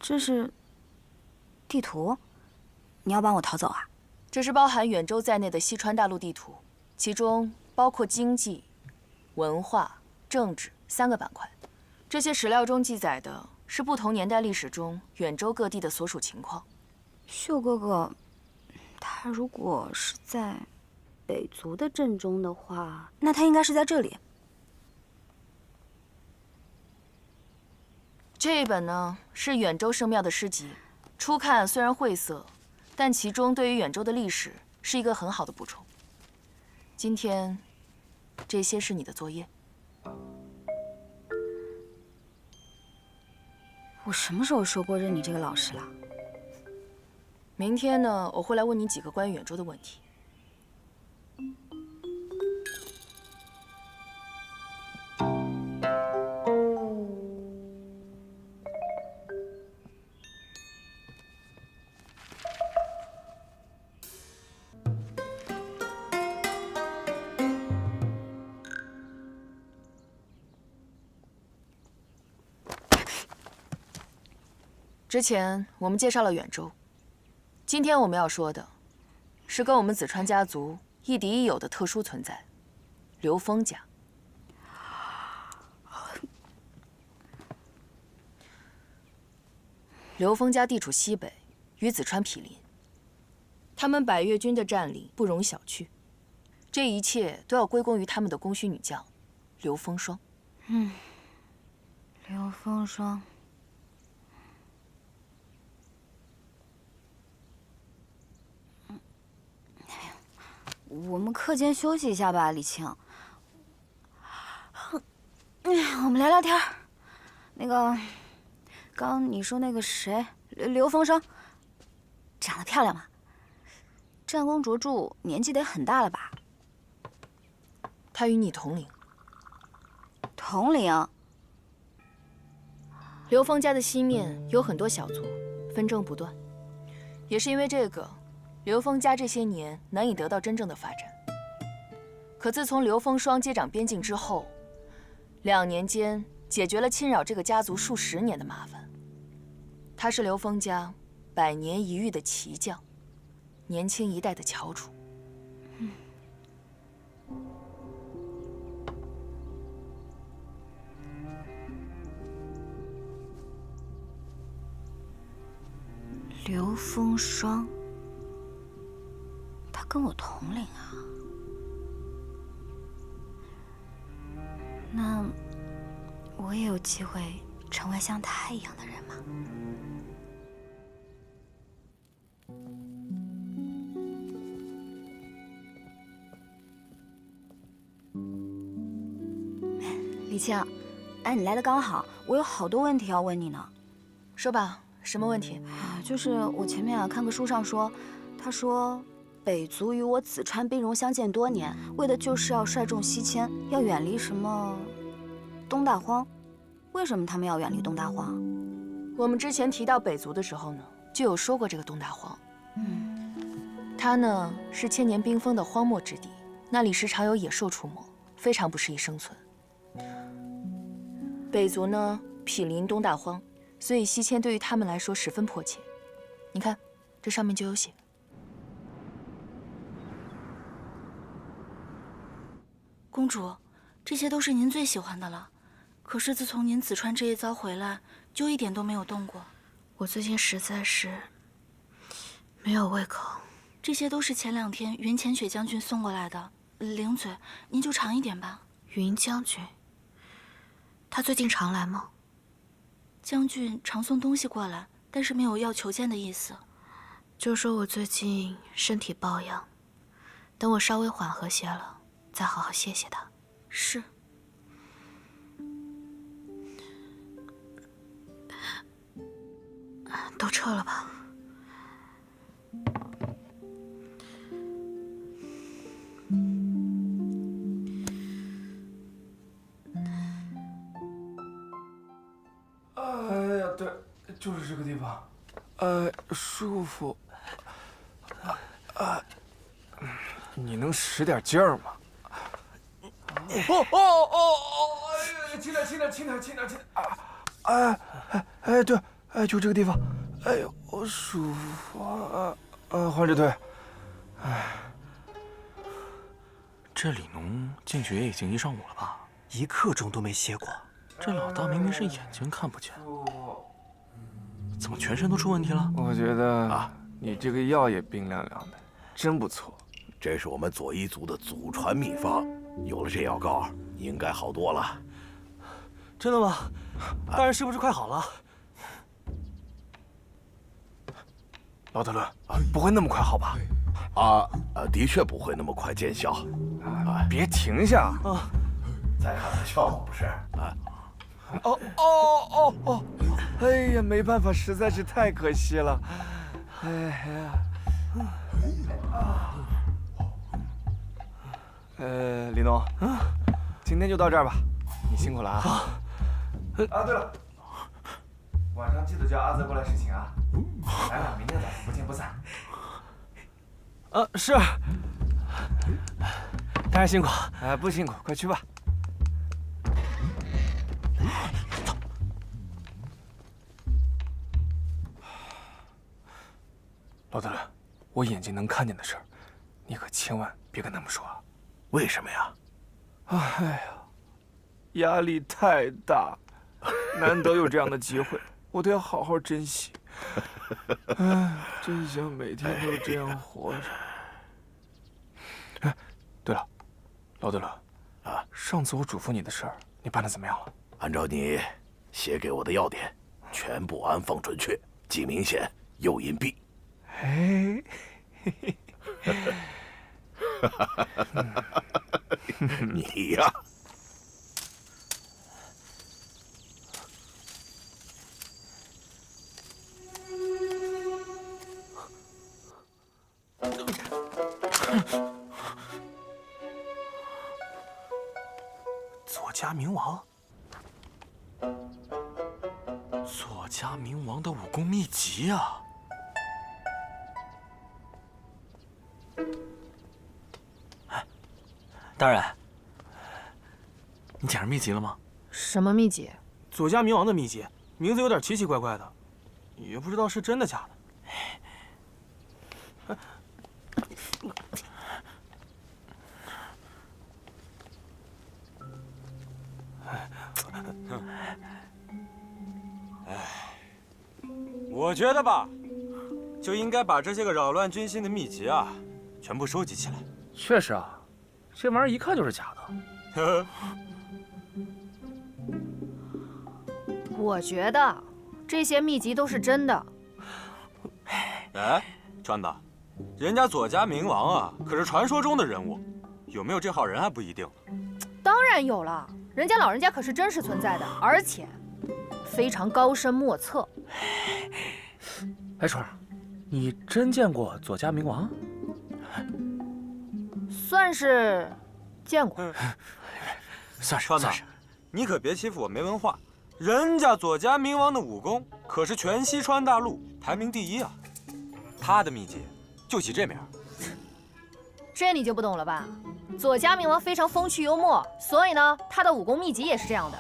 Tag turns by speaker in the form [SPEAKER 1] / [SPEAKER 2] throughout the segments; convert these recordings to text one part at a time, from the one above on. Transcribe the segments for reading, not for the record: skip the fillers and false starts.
[SPEAKER 1] 这是地图，你要帮我逃走啊？
[SPEAKER 2] 这是包含远州在内的西川大陆地图，其中包括经济、文化、政治3个板块。这些史料中记载的是不同年代历史中远州各地的所属情况。
[SPEAKER 1] 秀哥哥，他如果是在北族的阵中的话，那他应该是在这里。
[SPEAKER 2] 这一本呢是远州圣庙的诗集，初看虽然晦涩，但其中对于远州的历史是一个很好的补充。今天，这些是你的作业。
[SPEAKER 1] 我什么时候说过认你这个老师了？
[SPEAKER 2] 明天呢，我会来问你几个关于远州的问题。之前我们介绍了远州，今天我们要说的，是跟我们紫川家族亦敌亦友的特殊存在——刘峰家。刘峰家地处西北，与紫川毗邻。他们百越军的战力不容小觑，这一切都要归功于他们的功勋女将刘风霜。
[SPEAKER 1] 刘风霜。我们课间休息一下吧，李青。我们聊聊天。那个，刚你说那个谁，刘风霜，长得漂亮吗？战功卓著，年纪得很大了吧？
[SPEAKER 2] 她与你同龄。
[SPEAKER 1] 同龄。
[SPEAKER 2] 刘峰家的西面有很多小族，纷争不断，也是因为这个。刘峰家这些年难以得到真正的发展，可自从刘风霜接掌边境之后，2年间解决了侵扰这个家族数10年的麻烦。他是刘峰家100年一遇的奇将，年轻一代的翘楚。
[SPEAKER 1] 刘风霜。他跟我同龄啊，那我也有机会成为像他一样的人吗？李青，哎，你来的刚好，我有好多问题要问你呢。
[SPEAKER 2] 说吧，什么问题？
[SPEAKER 1] 就是我前面看个书上说，他说。北族与我紫川兵戎相见多年，为的就是要率众西迁，要远离什么东大荒。为什么他们要远离东大荒？
[SPEAKER 2] 我们之前提到北族的时候呢，就有说过这个东大荒。它呢是千年冰封的荒漠之地，那里时常有野兽出没，非常不适宜生存。北族呢毗邻东大荒，所以西迁对于他们来说十分迫切。你看，这上面就有写。
[SPEAKER 3] 公主，这些都是您最喜欢的了。可是自从您紫川这一遭回来，就一点都没有动过。
[SPEAKER 4] 我最近实在是没有胃口。
[SPEAKER 3] 这些都是前2天云浅雪将军送过来的，零嘴，您就尝一点吧。
[SPEAKER 4] 云将军，他最近常来吗？
[SPEAKER 3] 将军常送东西过来，但是没有要求见的意思。
[SPEAKER 4] 就说我最近身体抱恙，等我稍微缓和些了。再好好谢谢他。
[SPEAKER 3] 是。
[SPEAKER 4] 都撤了吧。
[SPEAKER 5] 哎呀，对，就是这个地方，舒服。你能使点劲儿吗？轻点！对，哎，就这个地方，哎呦，好舒服啊！换着腿。哎，
[SPEAKER 6] 这李农进去也已经1上午了吧
[SPEAKER 7] ？1刻钟都没歇过。
[SPEAKER 6] 这老大明明是眼睛看不见，怎么全身都出问题了？
[SPEAKER 5] 我觉得你这个药也冰凉凉的，真不错。
[SPEAKER 8] 这是我们左一族的祖传秘方，有了这药膏，应该好多了。
[SPEAKER 7] 真的吗？大人是不是快好了？
[SPEAKER 5] 老德伦，不会那么快好吧？
[SPEAKER 8] 的确不会那么快见效。
[SPEAKER 5] 别停下
[SPEAKER 7] 啊！
[SPEAKER 8] 再看看效果不是？
[SPEAKER 5] 哎呀，没办法，实在是太可惜了。哎呀，李农，今天就到这儿吧，你辛苦了啊。对了，晚上记得叫阿泽过来侍寝啊。咱俩明天早上不见不散。
[SPEAKER 7] 是。大人辛苦。
[SPEAKER 5] 不辛苦，快去吧。老德伦，我眼睛能看见的事儿，你可千万别跟他们说啊。
[SPEAKER 8] 为什么呀？
[SPEAKER 5] 哎呀，压力太大，难得有这样的机会，我都要好好珍惜。哎，真想每天都这样活着。哎，对了，老德伦，上次我嘱咐你的事儿，你办得怎么样了？
[SPEAKER 8] 按照你写给我的要点，全部安放准确，既明显又隐蔽。
[SPEAKER 5] 哎，
[SPEAKER 8] 你呀，
[SPEAKER 7] 左家明王，
[SPEAKER 6] 左家明王的武功秘籍啊！大人，你捡着秘籍了吗？
[SPEAKER 2] 什么秘籍？
[SPEAKER 7] 左家明王的秘籍，名字有点奇奇怪怪的，也不知道是真的假的。
[SPEAKER 9] 我觉得吧，就应该把这些个扰乱军心的秘籍啊，全部收集起来。
[SPEAKER 5] 确实啊，这玩意儿一看就是假的。
[SPEAKER 2] 我觉得这些秘籍都是真的。
[SPEAKER 9] 哎，川子，人家左家明王啊，可是传说中的人物，有没有这号人还不一定。
[SPEAKER 2] 当然有了，人家老人家可是真实存在的，而且非常高深莫测。
[SPEAKER 7] 哎，川儿，你真见过左家明王？
[SPEAKER 2] 算是见过。
[SPEAKER 9] 川子，你可别欺负我没文化。人家左家明王的武功可是全西川大陆排名第1啊，他的秘籍就起这名。
[SPEAKER 2] 这你就不懂了吧？左家明王非常风趣幽默，所以呢，他的武功秘籍也是这样的。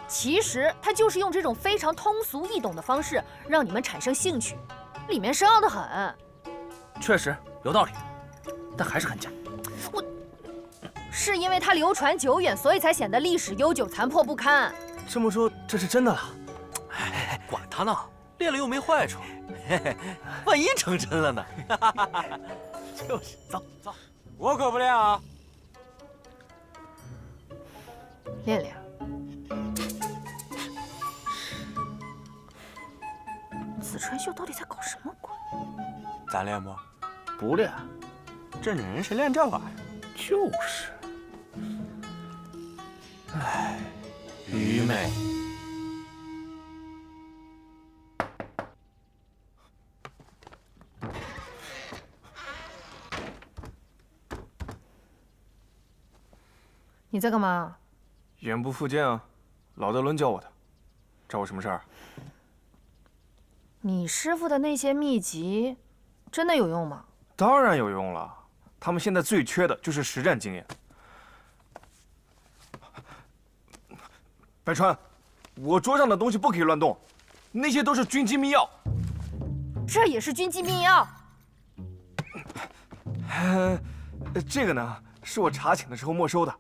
[SPEAKER 2] 其实他就是用这种非常通俗易懂的方式，让你们产生兴趣，里面深奥得很。
[SPEAKER 7] 确实有道理，但还是很假。
[SPEAKER 2] 是因为它流传久远，所以才显得历史悠久、残破不堪。
[SPEAKER 7] 这么说，这是真的了？
[SPEAKER 6] 哎，管他呢，练了又没坏处，万一成真了呢？
[SPEAKER 7] 就是，走走，
[SPEAKER 9] 我可不练啊。
[SPEAKER 2] 练练。紫川秀到底在搞什么鬼？
[SPEAKER 9] 咱练不？
[SPEAKER 5] 不练。
[SPEAKER 9] 正经人谁练这玩意儿？
[SPEAKER 5] 就是。
[SPEAKER 6] 唉，愚昧。
[SPEAKER 2] 你在干嘛？
[SPEAKER 5] 眼部复健啊，老德伦教我的。找我什么事儿？
[SPEAKER 2] 你师傅的那些秘籍，真的有用吗？
[SPEAKER 5] 当然有用了，他们现在最缺的就是实战经验。白川，我桌上的东西不可以乱动。那些都是军机密钥。
[SPEAKER 2] 这也是军机密钥。
[SPEAKER 5] 这个呢，是我查寝的时候没收的。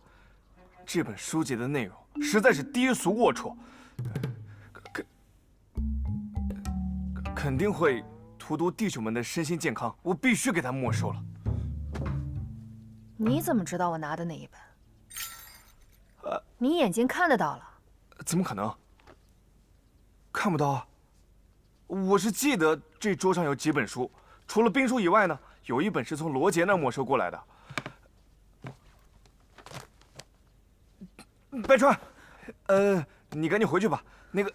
[SPEAKER 5] 这本书籍的内容实在是低俗龌龊，肯定会荼毒弟兄们的身心健康，我必须给他没收了。
[SPEAKER 2] 你怎么知道我拿的哪一本？你眼睛看得到了？
[SPEAKER 5] 怎么可能？看不到啊！我是记得这桌上有几本书，除了兵书以外呢，有一本是从罗杰那儿没收过来的。白川，你赶紧回去吧。那个，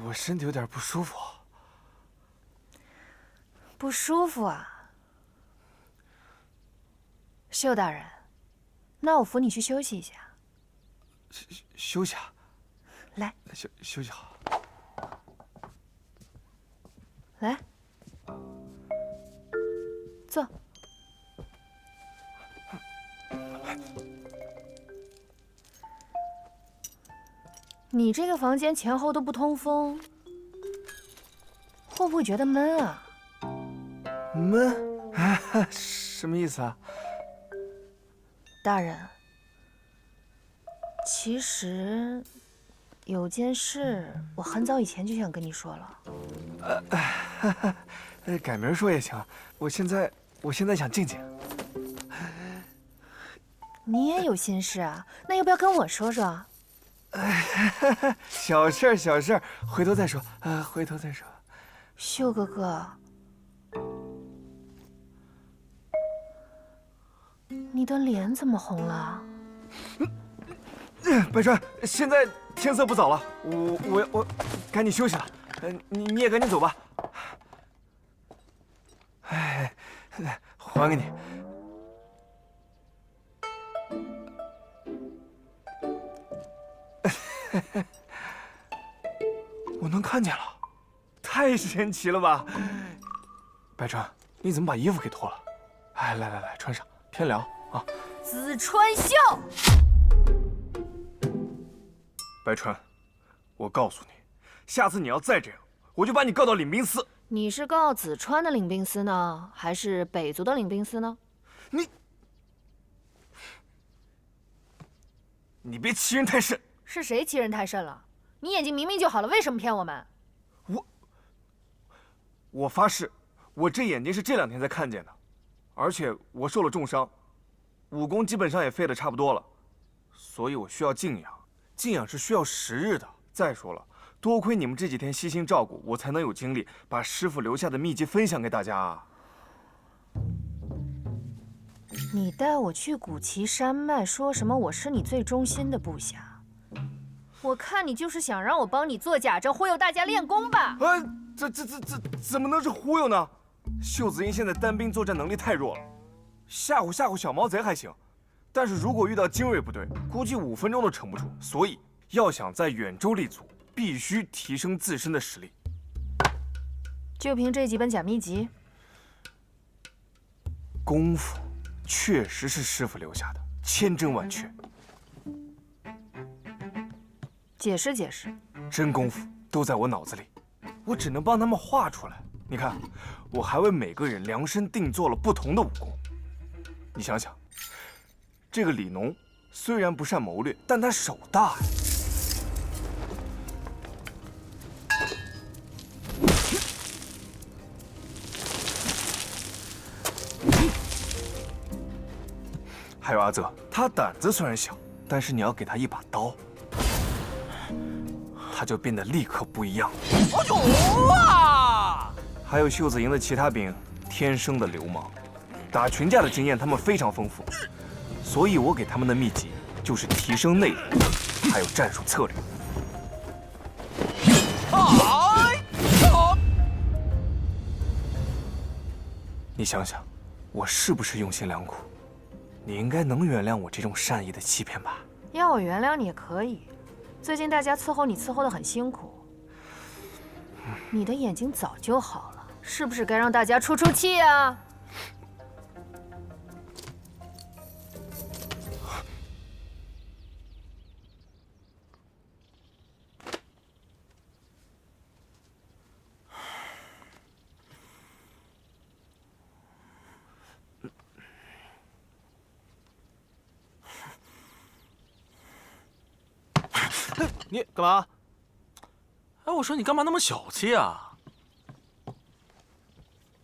[SPEAKER 5] 我身体有点不舒服。
[SPEAKER 2] 不舒服啊？秀大人，那我扶你去休息一下。
[SPEAKER 5] 休息啊。
[SPEAKER 2] 来，
[SPEAKER 5] 休息好。
[SPEAKER 2] 来，坐。你这个房间前后都不通风，会不会觉得闷啊？
[SPEAKER 5] 闷？什么意思啊？
[SPEAKER 2] 大人，其实有件事我很早以前就想跟你说了。
[SPEAKER 5] 改明儿说也行。我现在想静静。
[SPEAKER 2] 你也有心事啊？那要不要跟我说说？
[SPEAKER 5] 小事儿，小事儿，回头再说。回头再说。
[SPEAKER 2] 秀哥哥，你的脸怎么红了？
[SPEAKER 5] 白川，现在天色不早了，我赶紧休息了。你也赶紧走吧。哎，还给你。我能看见了，太神奇了吧！白川，你怎么把衣服给脱了？哎，来，穿上，天凉啊！
[SPEAKER 2] 紫川秀，
[SPEAKER 5] 白川，我告诉你，下次你要再这样，我就把你告到领兵司。
[SPEAKER 2] 你是告紫川的领兵司呢，还是北族的领兵司呢？
[SPEAKER 5] 你别欺人太甚！
[SPEAKER 2] 是谁欺人太甚了？你眼睛明明就好了，为什么骗我们？
[SPEAKER 5] 我发誓，我这眼睛是这2天才看见的，而且我受了重伤，武功基本上也废得差不多了，所以我需要静养。静养是需要时日的。再说了，多亏你们这几天悉心照顾，我才能有精力把师傅留下的秘籍分享给大家啊。
[SPEAKER 2] 你带我去古岐山脉，说什么我是你最忠心的部下？我看你就是想让我帮你做假证，忽悠大家练功吧？
[SPEAKER 5] 这怎么能是忽悠呢？秀子英现在单兵作战能力太弱了，吓唬小毛贼还行，但是如果遇到精锐部队，估计5分钟都撑不住。所以要想在远州立足，必须提升自身的实力。
[SPEAKER 2] 就凭这几本假秘籍？
[SPEAKER 5] 功夫确实是师傅留下的，千真万确。
[SPEAKER 2] 解释解释。
[SPEAKER 5] 真功夫都在我脑子里，我只能帮他们画出来。你看，我还为每个人量身定做了不同的武功。你想想，这个李农虽然不善谋略，但他手大呀。还有阿泽，他胆子虽然小，但是你要给他一把刀，他就变得立刻不一样。还有秀子营的其他兵，天生的流氓，打群架的经验他们非常丰富，所以我给他们的秘籍就是提升内力，还有战术策略。你想想，我是不是用心良苦？你应该能原谅我这种善意的欺骗吧？
[SPEAKER 2] 要我原谅你也可以。最近大家伺候你伺候得很辛苦，你的眼睛早就好了，是不是该让大家出出气啊？
[SPEAKER 7] 你干嘛？
[SPEAKER 6] 哎，我说你干嘛那么小气啊？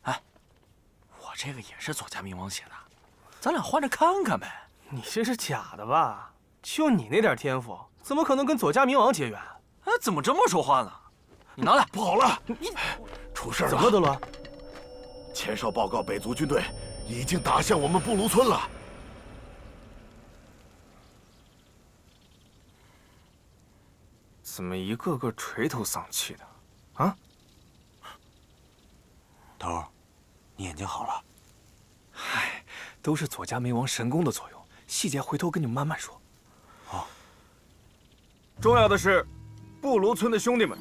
[SPEAKER 6] 哎，我这个也是左家明王写的，咱俩换着看看呗。
[SPEAKER 7] 你这是假的吧？就你那点天赋，怎么可能跟左家明王结缘？
[SPEAKER 6] 哎，怎么这么说话呢？你拿来。
[SPEAKER 8] 不好了，出事了！
[SPEAKER 7] 怎么德罗？
[SPEAKER 8] 前哨报告，北族军队已经打向我们布卢村了。
[SPEAKER 5] 怎么一个个垂头丧气的？啊？
[SPEAKER 9] 头儿，你眼睛好了？
[SPEAKER 5] 嗨，都是左家明王神功的作用，细节回头跟你们慢慢说。
[SPEAKER 9] 好。
[SPEAKER 5] 重要的是，布卢村的兄弟们，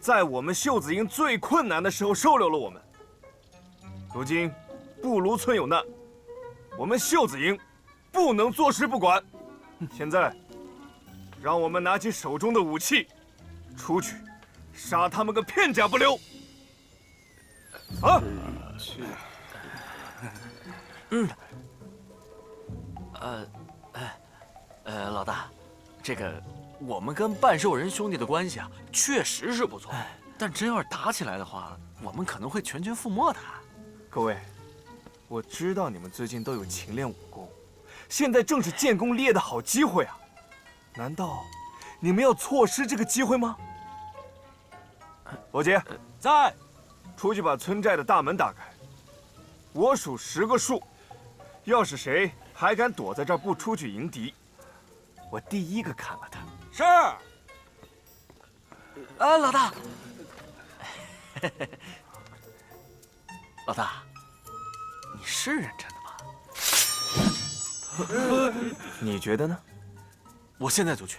[SPEAKER 5] 在我们秀子营最困难的时候收留了我们。如今，布卢村有难，我们秀子营不能坐视不管。现在，让我们拿起手中的武器，出去杀他们个片甲不留。啊！
[SPEAKER 6] 老大，这个我们跟半兽人兄弟的关系啊，确实是不错。但真要是打起来的话，我们可能会全军覆没的。
[SPEAKER 5] 各位，我知道你们最近都有勤练武功，现在正是建功立业的好机会啊！难道你们要错失这个机会吗？罗杰，
[SPEAKER 9] 在。
[SPEAKER 5] 出去把村寨的大门打开。我数10个数，要是谁还敢躲在这儿不出去迎敌，我第一个砍了他。
[SPEAKER 9] 是。
[SPEAKER 6] 啊，老大。老大，你是认真的吗？
[SPEAKER 5] 你觉得呢？
[SPEAKER 6] 我现在就去。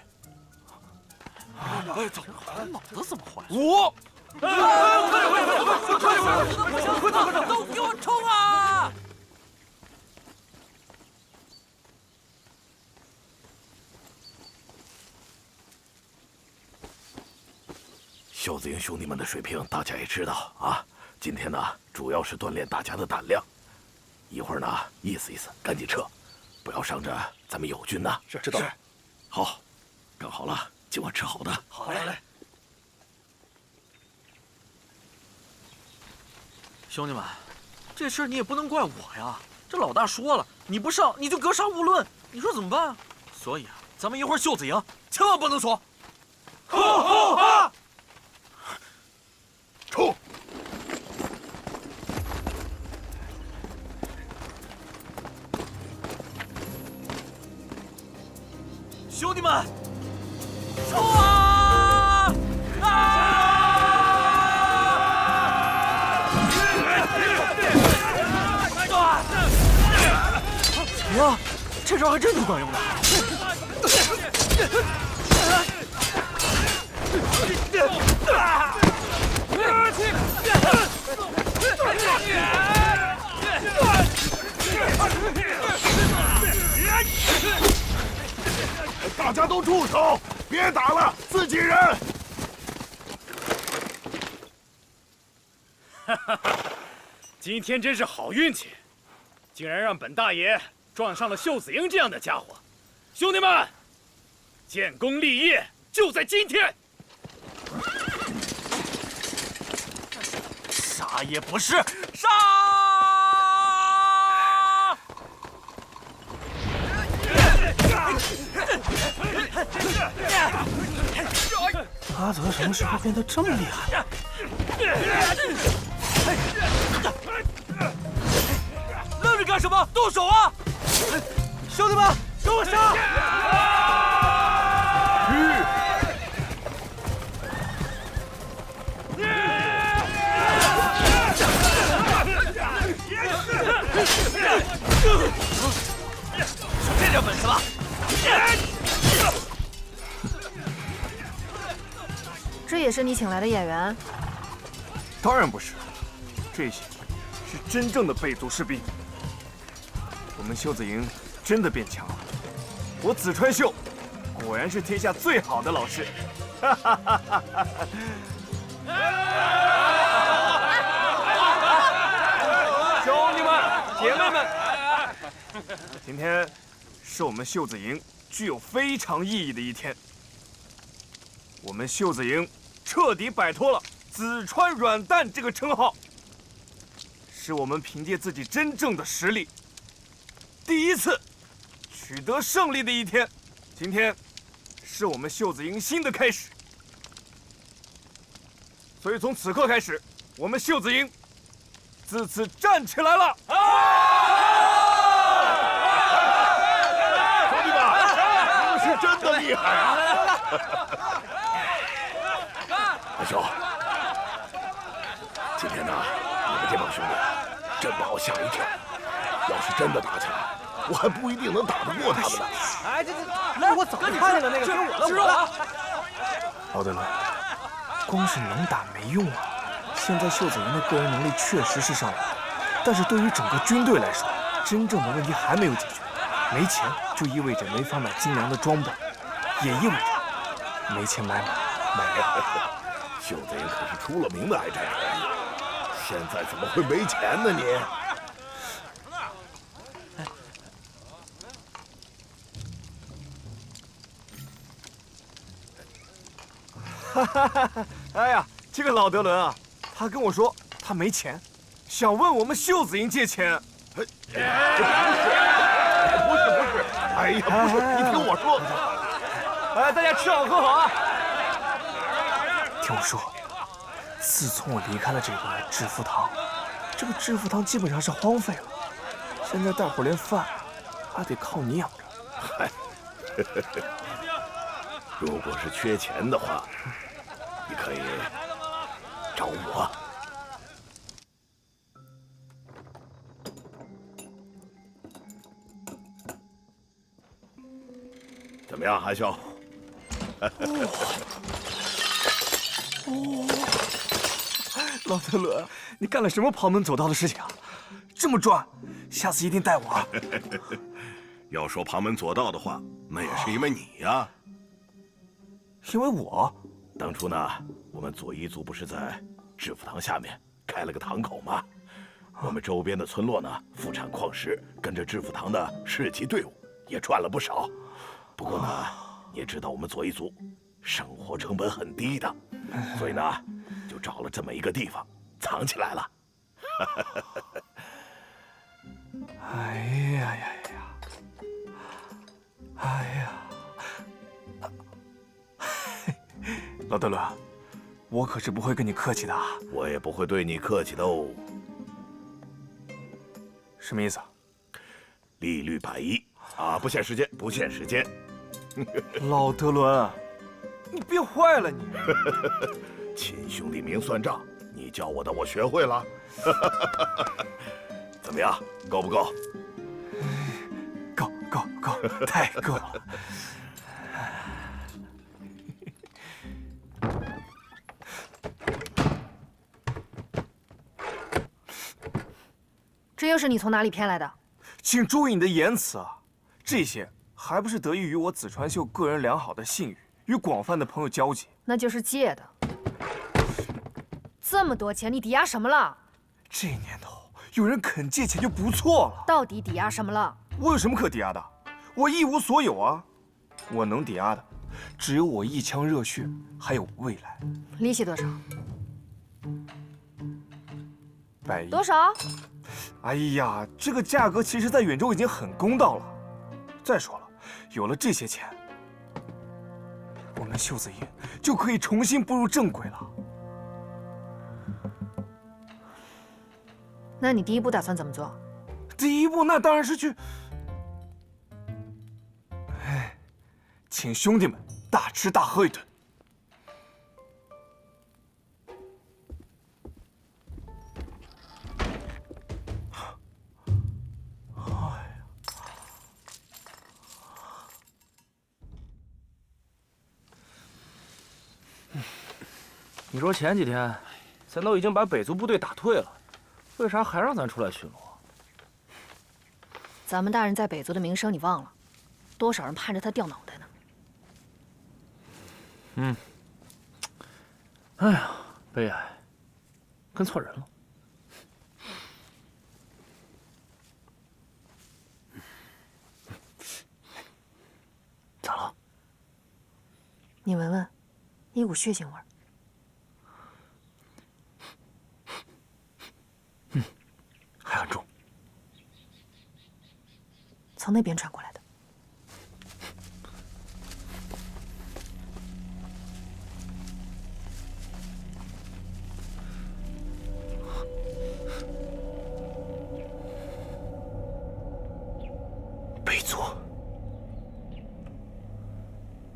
[SPEAKER 6] 哎，走，脑子怎么坏了？
[SPEAKER 5] 我。
[SPEAKER 6] 快都给我冲啊！
[SPEAKER 8] 秀子营兄弟们的水平，大家也知道啊。今天呢，主要是锻炼大家的胆量。一会儿呢，意思意思，赶紧撤，不要伤着咱们友军呐。
[SPEAKER 7] 是，知道了。
[SPEAKER 8] 好，干好了，今晚吃好的。
[SPEAKER 6] 好嘞。兄弟们，这事儿你也不能怪我呀。这老大说了，你不上你就格杀勿论，你说怎么办啊？所以啊，咱们一会儿秀子营千万不能怂。
[SPEAKER 8] 好，冲！
[SPEAKER 6] 兄弟们，冲啊！呀，这招还真挺管用的。
[SPEAKER 8] 大家都住手，别打了，自己人。
[SPEAKER 7] 今天真是好运气，竟然让本大爷撞上了秀子营这样的家伙。兄弟们，建功立业就在今天。
[SPEAKER 6] 杀也不是，杀！
[SPEAKER 7] 阿泽什么时候变得这么厉害？
[SPEAKER 6] 愣着干什么？动手啊！兄弟们，给我杀！就这点本事了？
[SPEAKER 2] 这也是你请来的演员？
[SPEAKER 5] 当然不是，这些是真正的北族士兵。我们秀子营真的变强了，我子川秀果然是天下最好的老师。兄弟们、姐妹们，今天是我们秀子营具有非常意义的一天。我们袖子营彻底摆脱了“子川软蛋”这个称号，是我们凭借自己真正的实力，第一次取得胜利的一天。今天是我们袖子营新的开始，所以从此刻开始，我们袖子营自此站起来了！
[SPEAKER 8] 兄弟们，你们是真的厉害啊！阿兄，今天呢，你们这帮兄弟真把我吓一跳。要是真的打起来，我还不一定能打得过他们呢。
[SPEAKER 6] 哎，来，我早就看见了那个，是我。
[SPEAKER 5] 老德伦，光是能打没用啊！现在袖子营的个人能力确实是上来了，但是对于整个军队来说，真正的问题还没有解决。没钱就意味着没法买精良的装备，也意味着没钱买粮。
[SPEAKER 8] 袖子营可是出了名的爱占便宜，现在怎么会没钱呢你？
[SPEAKER 5] 哈哈哈！哎呀，这个老德伦啊，他跟我说他没钱，想问我们袖子营借钱。
[SPEAKER 8] 不是，哎呀，不是，你听我说。
[SPEAKER 5] 哎，大家吃好喝好啊！听我说，自从我离开了这个致富堂，这个致富堂基本上是荒废了。现在大伙连饭还得靠你养着。
[SPEAKER 8] 嗨，如果是缺钱的话，你可以找我。怎么样，韩兄？
[SPEAKER 5] 老德伦，你干了什么旁门左道的事情啊？这么赚，下次一定带我啊！
[SPEAKER 8] 要说旁门左道的话，那也是因为你呀。
[SPEAKER 5] 因为我？
[SPEAKER 8] 当初呢，我们左一族不是在致富堂下面开了个堂口吗？我们周边的村落呢，富产矿石，跟着致富堂的市级队伍也赚了不少。不过呢，你也知道我们左一族生活成本很低的，所以呢，就找了这么一个地方藏起来了。
[SPEAKER 5] 哎呀呀呀！哎呀！老德伦，我可是不会跟你客气的啊！
[SPEAKER 8] 我也不会对你客气的哦。
[SPEAKER 5] 什么意思啊？
[SPEAKER 8] 利率110啊！不限时间，不限时间。
[SPEAKER 5] 老德伦，你变坏了你！
[SPEAKER 8] 亲兄弟明算账，你教我的我学会了。怎么样，够不够？
[SPEAKER 5] 够，太够了！
[SPEAKER 10] 这又是你从哪里骗来的？
[SPEAKER 5] 请注意你的言辞啊！这些还不是得益于我紫川秀个人良好的信誉与广泛的朋友交集。
[SPEAKER 10] 那就是借的。这么多钱，你抵押什么了？
[SPEAKER 5] 这年头有人肯借钱就不错了。
[SPEAKER 10] 到底抵押什么了？
[SPEAKER 5] 我有什么可抵押的？我一无所有啊！我能抵押的，只有我一腔热血，还有未来。
[SPEAKER 10] 利息多少
[SPEAKER 5] 110。
[SPEAKER 10] 多少？
[SPEAKER 5] 哎呀，这个价格其实在远州已经很公道了。再说了，有了这些钱，我们袖子营就可以重新步入正轨了。
[SPEAKER 10] 那你第一步打算怎么做？
[SPEAKER 5] 第一步那当然是去，请兄弟们大吃大喝一顿。
[SPEAKER 6] 你说前几天，咱都已经把北族部队打退了，为啥还让咱出来巡逻？
[SPEAKER 10] 咱们大人在北族的名声你忘了？多少人盼着他掉脑袋呢？
[SPEAKER 6] 哎呀，悲哀，跟错人了。咋了？
[SPEAKER 10] 你闻闻。
[SPEAKER 2] 一股血腥味儿。
[SPEAKER 6] 还很重。
[SPEAKER 2] 从那边传过来的。
[SPEAKER 6] 北族，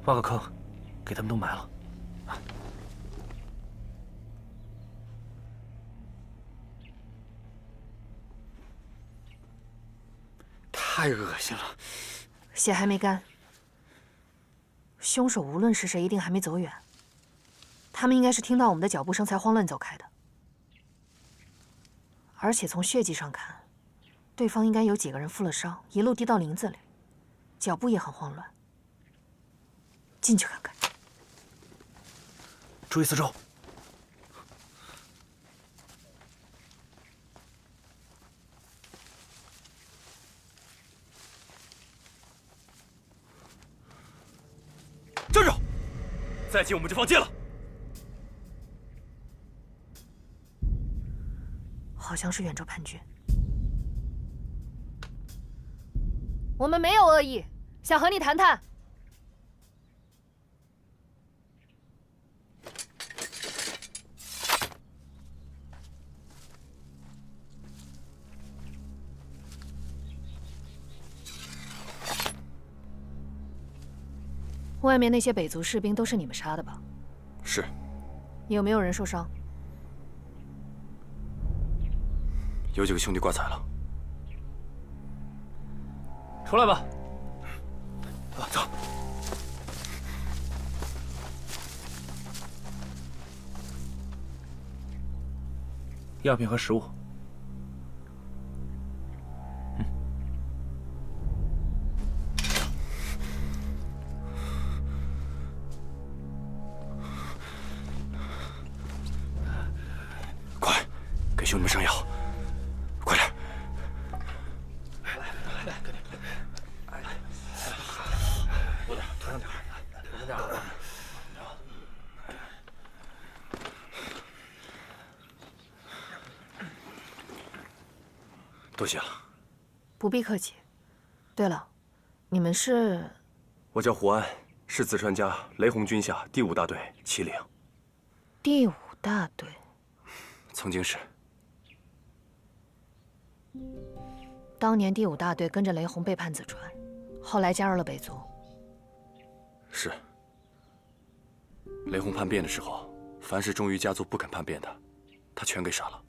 [SPEAKER 6] 挖个坑，给他们都埋了。
[SPEAKER 9] 太恶心了，
[SPEAKER 2] 血还没干，凶手无论是谁，一定还没走远。他们应该是听到我们的脚步声才慌乱走开的。而且从血迹上看，对方应该有几个人负了伤，一路滴到林子里，脚步也很慌乱。进去看看。
[SPEAKER 6] 注意四周。站住！再进我们就放箭了。
[SPEAKER 2] 好像是远州叛军。
[SPEAKER 10] 我们没有恶意，想和你谈谈。
[SPEAKER 2] 外面那些北族士兵都是你们杀的吧？
[SPEAKER 9] 是。
[SPEAKER 2] 有没有人受伤？
[SPEAKER 9] 有几个兄弟挂彩了。
[SPEAKER 6] 出来吧。
[SPEAKER 9] 走。
[SPEAKER 6] 药品和食物。
[SPEAKER 9] 快，给兄弟们上药，快点！多谢了。
[SPEAKER 2] 不必客气。对了，你们是？
[SPEAKER 11] 我叫胡安，是紫川家雷洪军下第5大队旗领。
[SPEAKER 2] 第5大队。
[SPEAKER 11] 曾经是。
[SPEAKER 2] 当年第5大队跟着雷洪背叛紫川，后来加入了北族。
[SPEAKER 11] 是。雷洪叛变的时候，凡是忠于家族不肯叛变的，他全给杀了。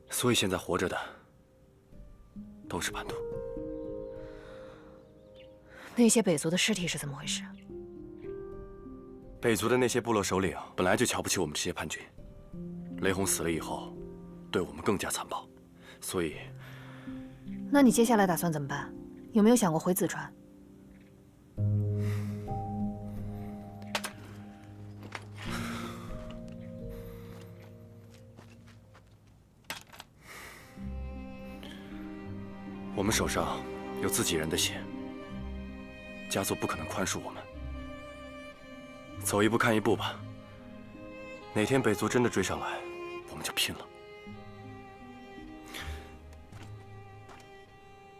[SPEAKER 11] 所以现在活着的都是叛徒。
[SPEAKER 2] 那些北族的尸体是怎么回事？
[SPEAKER 11] 北族的那些部落首领本来就瞧不起我们这些叛军，雷洪死了以后，对我们更加残暴，所以……
[SPEAKER 2] 那你接下来打算怎么办？有没有想过回紫川？
[SPEAKER 11] 我们手上有自己人的血，家族不可能宽恕我们。走一步看一步吧。哪天北族真的追上来，我们就拼了。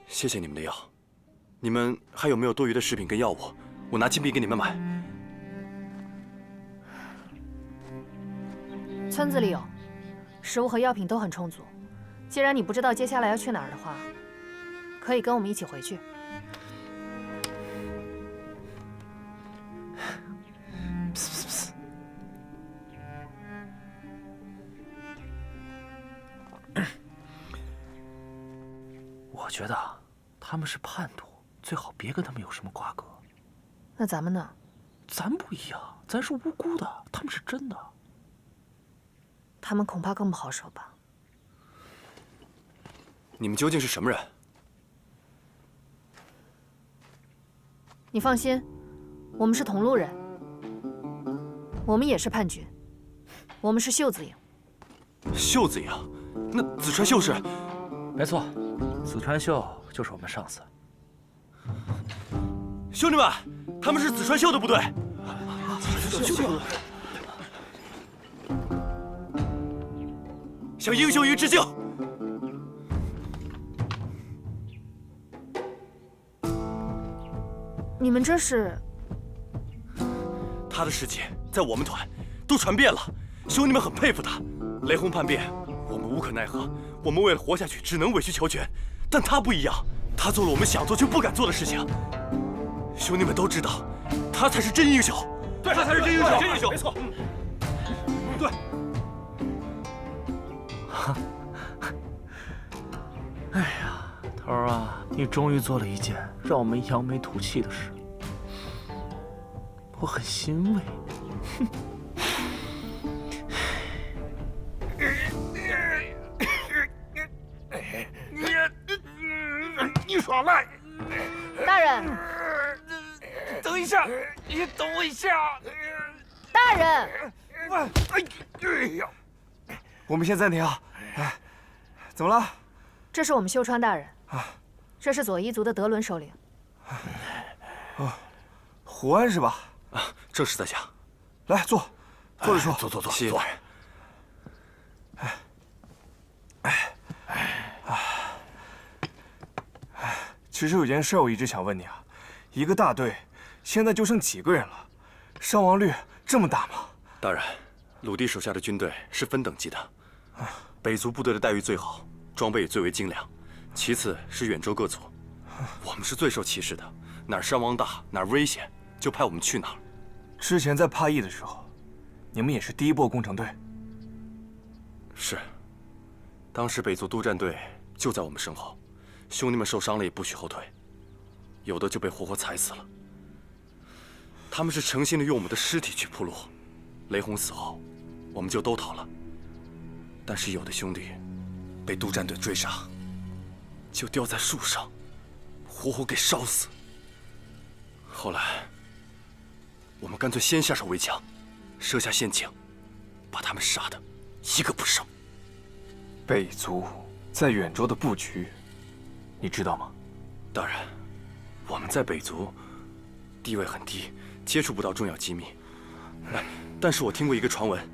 [SPEAKER 11] 谢谢你们的药，你们还有没有多余的食品跟药物？我拿金币给你们买。
[SPEAKER 2] 村子里有，食物和药品都很充足。既然你不知道接下来要去哪儿的话，可以跟我们一起回去。
[SPEAKER 6] 我觉得他们是叛徒，最好别跟他们有什么瓜葛。
[SPEAKER 2] 那咱们呢？
[SPEAKER 6] 咱不一样，咱是无辜的，他们是真的。
[SPEAKER 2] 他们恐怕更不好受吧？
[SPEAKER 11] 你们究竟是什么人？
[SPEAKER 2] 你放心，我们是同路人，我们也是叛军，我们是袖子营。
[SPEAKER 11] 袖子营？那紫川秀是？
[SPEAKER 6] 没错，紫川秀就是我们上司。
[SPEAKER 11] 兄弟们！他们是子川秀的部队。向英雄营致敬！
[SPEAKER 10] 你们这是？
[SPEAKER 11] 他的事迹在我们团都传遍了，兄弟们很佩服他。雷轰叛变，我们无可奈何，我们为了活下去，只能委曲求全。但他不一样，他做了我们想做却不敢做的事情。兄弟们都知道，他才是真英雄。
[SPEAKER 9] 对，他才是真英雄，真英雄，没错。
[SPEAKER 11] 对。
[SPEAKER 5] 哎呀，头儿啊，你终于做了一件让我们扬眉吐气的事，我很欣慰。
[SPEAKER 8] 你耍赖！
[SPEAKER 10] 大人，
[SPEAKER 5] 等一下，你等我一下。
[SPEAKER 10] 大人，
[SPEAKER 8] 哎呀，
[SPEAKER 5] 我们先暂停啊。哎，怎么了？
[SPEAKER 10] 这是我们秀川大人。这是左一族的德伦首领。
[SPEAKER 5] 哦，胡安是吧？
[SPEAKER 11] 啊，正是在下。
[SPEAKER 5] 来坐，坐着说。
[SPEAKER 8] 坐。
[SPEAKER 11] 谢谢大人。
[SPEAKER 5] 其实有件事我一直想问你啊，一个大队现在就剩几个人了，伤亡率这么大吗？
[SPEAKER 11] 大人，鲁地手下的军队是分等级的，北族部队的待遇最好，装备也最为精良，其次是远州各族，我们是最受歧视的，哪儿伤亡大，哪儿危险，就派我们去哪儿。
[SPEAKER 5] 之前在帕义的时候，你们也是第一波攻城队。
[SPEAKER 11] 是，当时北族督战队就在我们身后。兄弟们受伤了也不许后退，有的就被活活踩死了。他们是诚心的用我们的尸体去铺路。雷轰死后，我们就都逃了。但是有的兄弟被督战队追杀，就吊在树上，活活给烧死。后来，我们干脆先下手为强，设下陷阱，把他们杀得一个不剩。
[SPEAKER 5] 北族在远州的布局，你知道吗？
[SPEAKER 11] 大人，我们在北族地位很低，接触不到重要机密。但是我听过一个传闻，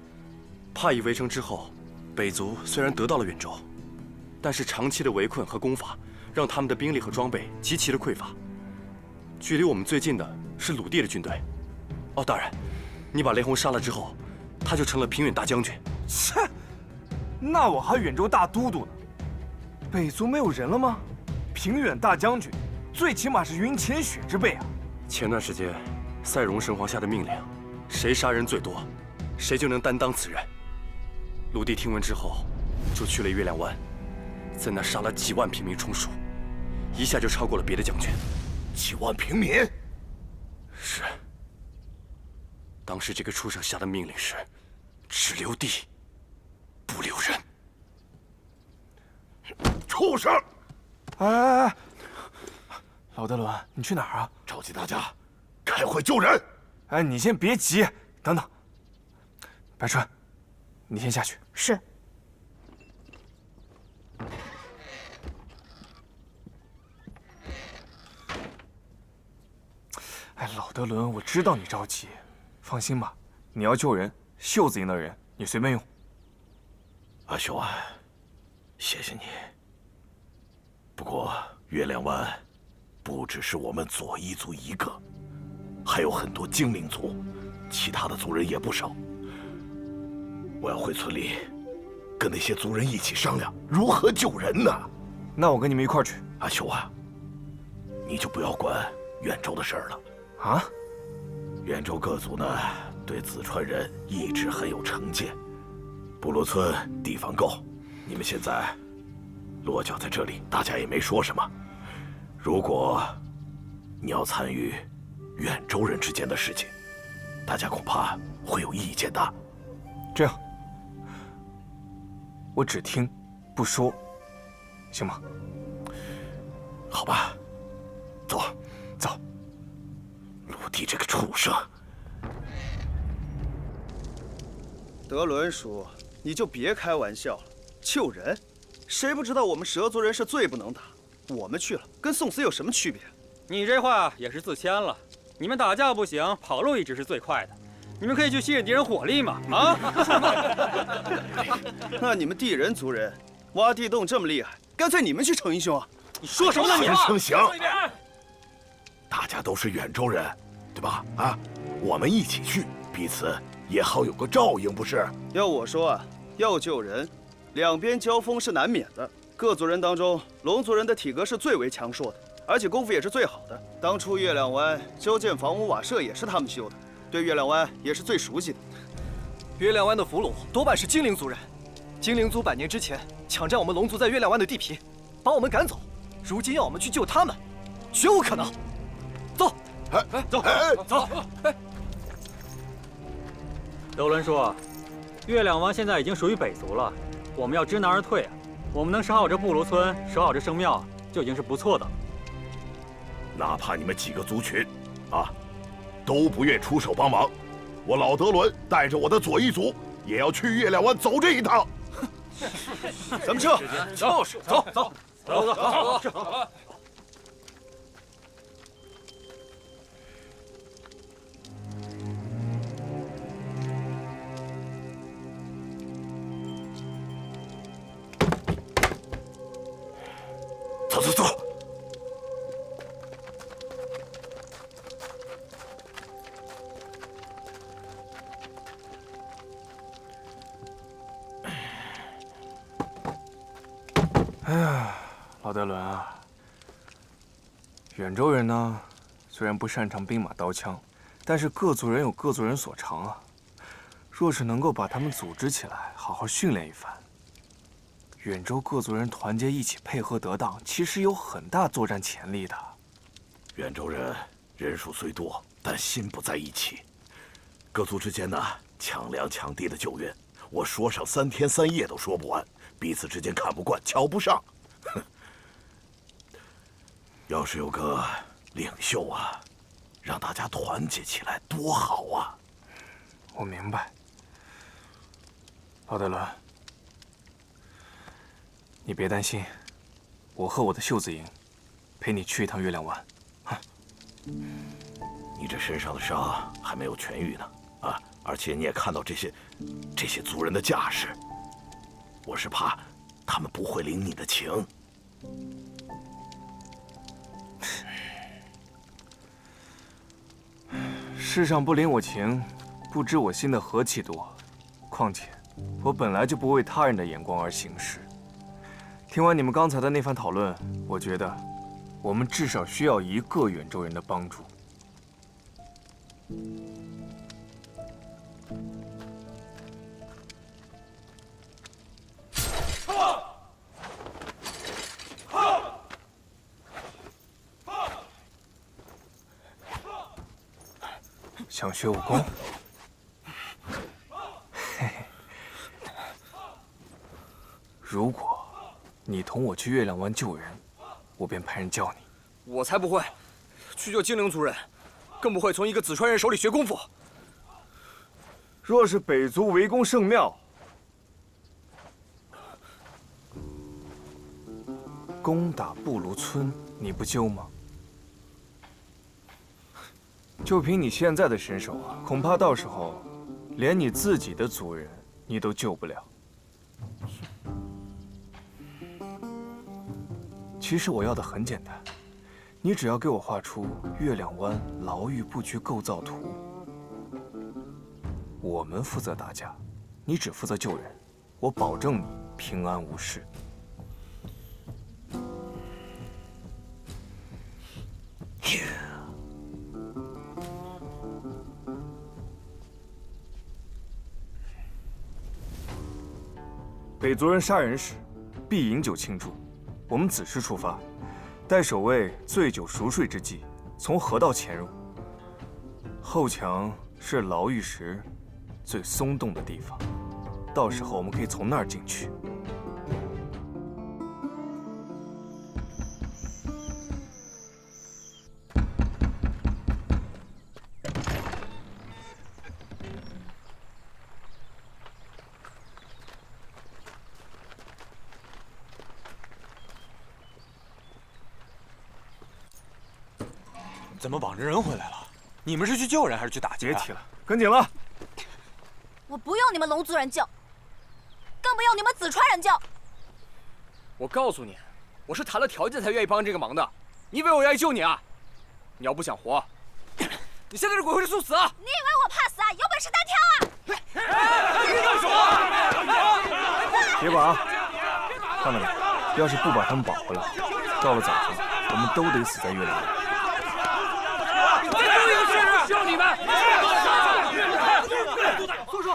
[SPEAKER 11] 帕义围城之后，北族虽然得到了远州，但是长期的围困和攻伐，让他们的兵力和装备极其的匮乏。距离我们最近的是鲁地的军队。哦，大人，你把雷轰杀了之后，他就成了平远大将军。
[SPEAKER 5] 切，那我还远州大都督呢。北族没有人了吗？平远大将军，最起码是云千雪之辈啊！
[SPEAKER 11] 前段时间，赛戎神皇下的命令，谁杀人最多，谁就能担当此任。鲁地听闻之后，就去了月亮湾，在那杀了几万平民充数，一下就超过了别的将军。
[SPEAKER 8] 几万平民？
[SPEAKER 11] 是。当时这个畜生下的命令是，只留地，不留人。
[SPEAKER 8] 畜生！
[SPEAKER 5] 哎，老德伦，你去哪儿啊？
[SPEAKER 8] 召集大家开会救人。
[SPEAKER 5] 哎，你先别急，等等。白川，你先下去。
[SPEAKER 10] 是。
[SPEAKER 5] 哎，老德伦，我知道你着急，放心吧，你要救人，袖子营的人你随便用。
[SPEAKER 8] 阿秀啊，谢谢你。不过月亮湾不只是我们左一族一个，还有很多精灵族，其他的族人也不少。我要回村里跟那些族人一起商量如何救人呢。
[SPEAKER 5] 那我跟你们一块儿去。
[SPEAKER 8] 阿秀啊，你就不要管远州的事儿了。
[SPEAKER 5] 啊？
[SPEAKER 8] 远州各族呢，对子川人一直很有成见。部落村地方够，你们现在落脚在这里，大家也没说什么。如果你要参与远州人之间的事情，大家恐怕会有意见的。
[SPEAKER 5] 这样，我只听不说，行吗？
[SPEAKER 8] 好吧，走，走。鲁地这个畜生！
[SPEAKER 12] 德伦叔，你就别开玩笑了，救人，谁不知道我们蛇族人是最不能打？我们去了，跟送死有什么区别？
[SPEAKER 9] 你这话也是自谦了。
[SPEAKER 13] 你们打架不行，跑路一直是最快的。你们可以去吸引敌人火力嘛？啊？
[SPEAKER 12] 那你们地人族人挖地洞这么厉害，干脆你们去逞英雄啊！
[SPEAKER 13] 你说什么呢你？
[SPEAKER 8] 行，大家都是远州人，对吧？啊，我们一起去，彼此也好有个照应，不是？
[SPEAKER 12] 要我说啊，要救人，两边交锋是难免的。各族人当中，龙族人的体格是最为强硕的，而且功夫也是最好的。当初月亮湾修建房屋瓦舍也是他们修的，对月亮湾也是最熟悉的。
[SPEAKER 14] 月亮湾的俘虏多半是精灵族人，精灵族100年之前抢占我们龙族在月亮湾的地皮，把我们赶走，如今要我们去救他们，绝无可能。走，走。
[SPEAKER 13] 德伦说，月亮湾现在已经属于北族了，我们要知难而退啊。我们能守好这布卢村，守好这圣庙，就已经是不错的了。
[SPEAKER 8] 哪怕你们几个族群，啊，都不愿出手帮忙，我老德伦带着我的左翼族，也要去月亮湾走这一趟。
[SPEAKER 12] 咱们撤，
[SPEAKER 13] 就是走。
[SPEAKER 8] 走。
[SPEAKER 5] 哎呀，老德伦啊，远州人呢，虽然不擅长兵马刀枪，但是各族人有各族人所长啊。若是能够把他们组织起来，好好训练一番，远州各族人团结一起，配合得当，其实有很大作战潜力的。
[SPEAKER 8] 远州人人数虽多，但心不在一起。各族之间呢，抢粮抢地的救援，我说上3天3夜都说不完，彼此之间看不惯，瞧不上。哼，要是有个领袖啊，让大家团结起来，多好啊！
[SPEAKER 5] 我明白，老德伦，你别担心，我和我的袖子营陪你去一趟月亮湾。
[SPEAKER 8] 你这身上的伤还没有痊愈呢，啊！而且你也看到这些族人的架势，我是怕他们不会领你的情。
[SPEAKER 5] 世上不领我情，不知我心的何其多。况且，我本来就不为他人的眼光而行事。听完你们刚才的那番讨论，我觉得，我们至少需要1个远州人的帮助。想学武功？嘿嘿。如果你同我去月亮湾救人，我便派人教你。
[SPEAKER 14] 我才不会去救精灵族人，更不会从一个紫川人手里学功夫。
[SPEAKER 5] 若是北族围攻圣庙，攻打布卢村，你不救吗？就凭你现在的身手啊，恐怕到时候连你自己的族人你都救不了。其实我要的很简单，你只要给我画出月亮湾牢狱布局构造图，我们负责打架，你只负责救人，我保证你平安无事。北族人杀人时，必饮酒庆祝。我们此时出发，待守卫醉酒熟睡之际，从河道潜入。后墙是牢狱时最松动的地方，到时候我们可以从那儿进去。
[SPEAKER 9] 怎么绑着人回来了？你们是去救人还是去打劫？
[SPEAKER 5] 别提了，跟紧了。
[SPEAKER 1] 我不用你们龙族人救，更不用你们紫川人救。
[SPEAKER 14] 我告诉你，我是谈了条件才愿意帮这个忙的。你以为我愿意救你啊？你要不想活，你现在就滚回去送死啊！
[SPEAKER 1] 你以为我怕死啊？有本事单挑啊！
[SPEAKER 14] 你干什么？
[SPEAKER 5] 别管啊！看到没？要是不把他们保回来，到了早上，我们都得死在月亮湾。
[SPEAKER 14] 再做一个事，需要你们！松手！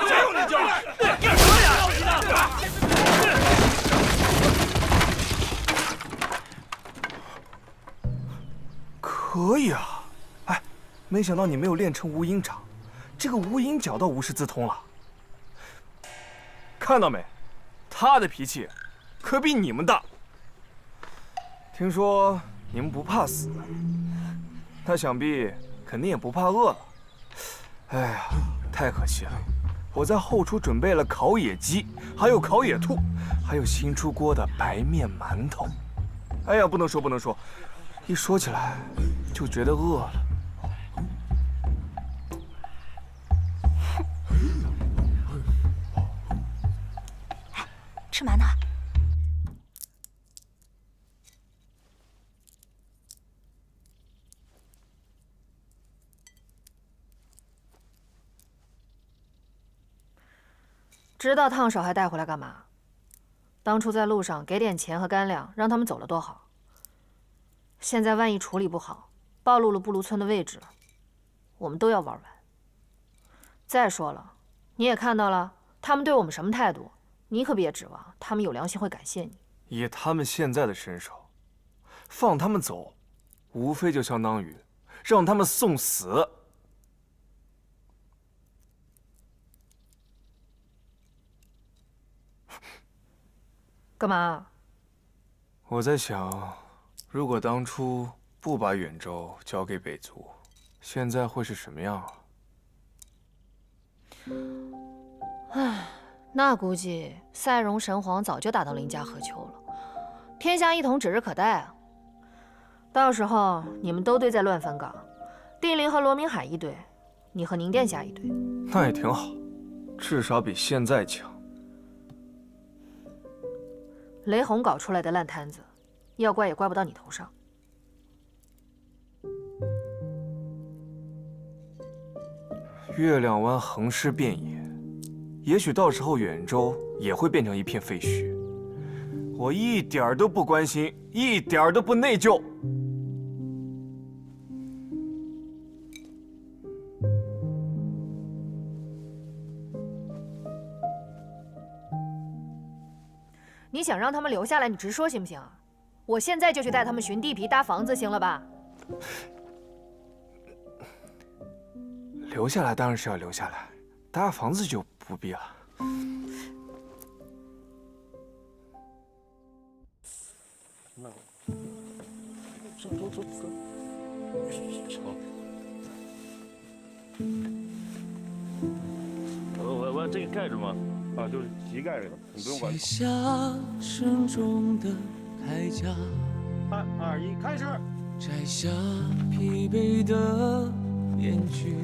[SPEAKER 14] 谁用你教？干什么呀？
[SPEAKER 5] 可以啊！哎，没想到你没有练成无影掌，这个无影脚倒无师自通了。看到没？他的脾气可比你们大。听说你们不怕死，那想必肯定也不怕饿了。哎呀，太可惜了！我在后厨准备了烤野鸡，还有烤野兔，还有新出锅的白面馒头。哎呀，不能说不能说，一说起来就觉得饿了。
[SPEAKER 1] 吃馒头。
[SPEAKER 10] 知道烫手还带回来干嘛？当初在路上给点钱和干粮，让他们走了多好。现在万一处理不好，暴露了布卢村的位置，我们都要玩完。再说了，你也看到了，他们对我们什么态度？你可别指望他们有良心会感谢你。
[SPEAKER 5] 以他们现在的身手，放他们走，无非就相当于让他们送死。
[SPEAKER 10] 干嘛？
[SPEAKER 5] 我在想，如果当初不把远州交给北族，现在会是什么样啊？
[SPEAKER 10] 唉，那估计赛戎神皇早就打到邻家河丘了，天下一统指日可待啊！到时候你们都堆在乱坟岗，帝陵和罗明海一堆，你和宁殿下一堆，
[SPEAKER 5] 那也挺好，至少比现在强。
[SPEAKER 10] 雷洪搞出来的烂摊子，要怪也怪不到你头上。
[SPEAKER 5] 月亮湾横尸遍野，也许到时候远州也会变成一片废墟。我一点儿都不关心，一点儿都不内疚。
[SPEAKER 10] 你想让他们留下来，你直说行不行啊？我现在就去带他们寻地皮搭房子，行了吧？
[SPEAKER 5] 留下来当然是要留下来，搭房子就不必了。走。
[SPEAKER 15] 我这个盖着吗？啊，就是皮盖着的，你不用管。
[SPEAKER 16] 下沉重的铠甲
[SPEAKER 15] 3、2、1，开始。
[SPEAKER 16] 摘下疲惫的面具，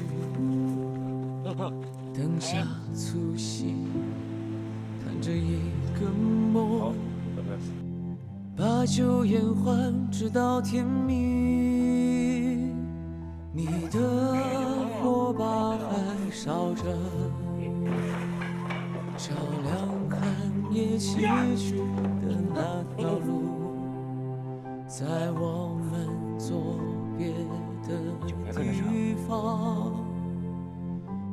[SPEAKER 16] 灯下粗细，看着一个梦，把酒言欢，直到天明。你的火把还烧着，照亮寒夜崎岖的那条路，在我们作别的地方，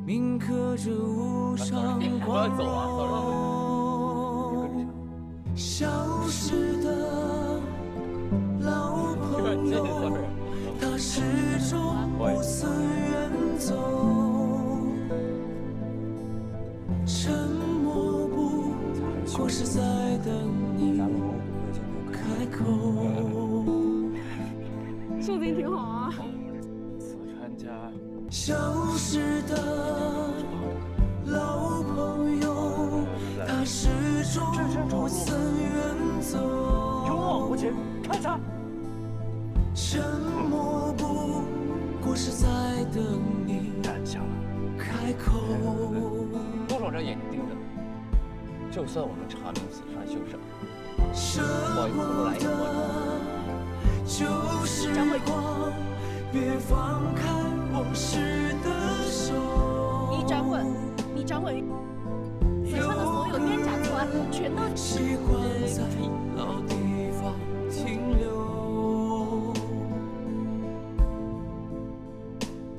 [SPEAKER 16] 铭刻着无上光荣。消失的老朋友，他始终不曾远走。沉默不过是在等你开口。
[SPEAKER 17] 说的挺好啊。
[SPEAKER 16] 消失的老朋友，他始终不曾远走。
[SPEAKER 15] 勇往无前，看他。
[SPEAKER 16] 沉默不过我是在等你开口。
[SPEAKER 17] 多少人眼睛盯着，就算我们查明此川秀胜，我也不来
[SPEAKER 16] 就是光，别放开往事的手。
[SPEAKER 18] 你掌稳，你掌稳。四川的所有冤假错案，全都
[SPEAKER 16] 习惯在老地方停留。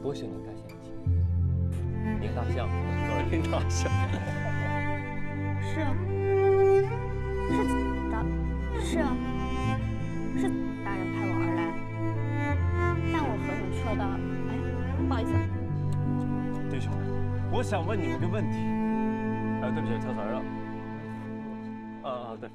[SPEAKER 17] 多谢您带贤妻，您大相，您大相。
[SPEAKER 18] 是啊，是啊，是大人派我而来，但我何曾说到？哎，不好意思。
[SPEAKER 15] 弟兄们，我想问你们个问题。哎，对不起，跳词儿了。对。